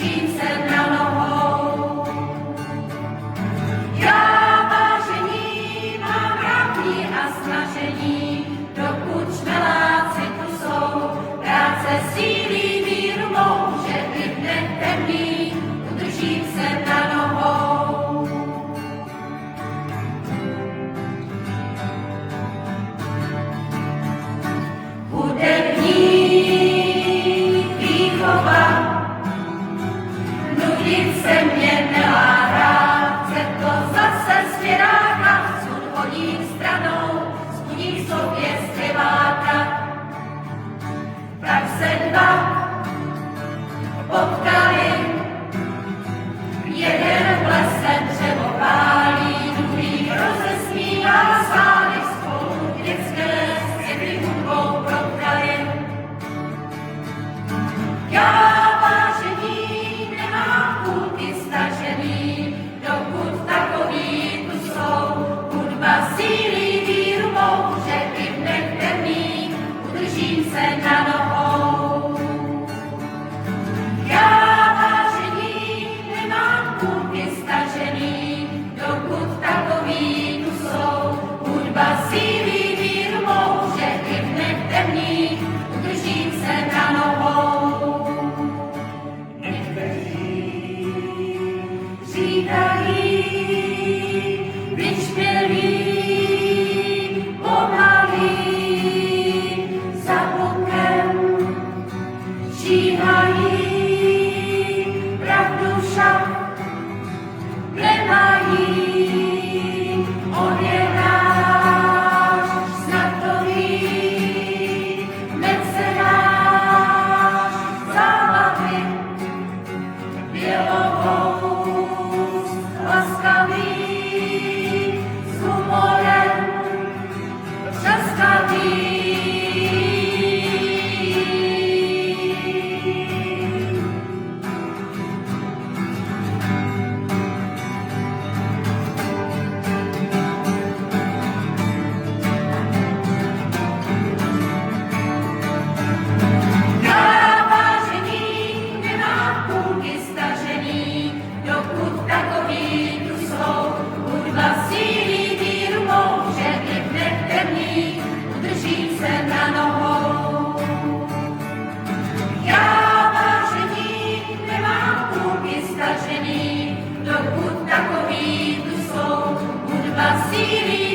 udržím se na nohou. Já vážení mám hlavní a snažení, dokud šmeláci tu jsou. Práce sílí víru mou, že i v dnech temných udržím se na nohou. Hudební výchova, nudit se mě neláhá, chce to zase zpěváka, svůd hodí stranou, zbudí v sobě zpěváka. Tak se dva potkali, jeden v lese dřevo pálí, druhý rozesmívá sály, spolu dětské světy hudbou protkali. Já vážení nemám půlky stažený, dokud takový tu jsou. Hudba sílí víru mou, že i v dnech temných udržím se na nohou. Já vážení nemám půlky stažený, dokud takový tu jsou. Hudba sílí víru mou, že i v dnech temných udržím se na nohou. Říkají, vyčpělí, pomalí, za bokem číhají, pravdu však nemají. On je náš znakový mecenáš zábavy, bělohous, laskavý, s humorem třaskavý. Já vážení nemám půlky stažený, dokud takový tu jsou. Hudba sílí víru mou, že i v dnech temných udržím se na nohou. Já vážení nemám půlky stažený, dokud takový tu jsou. Hudba sílí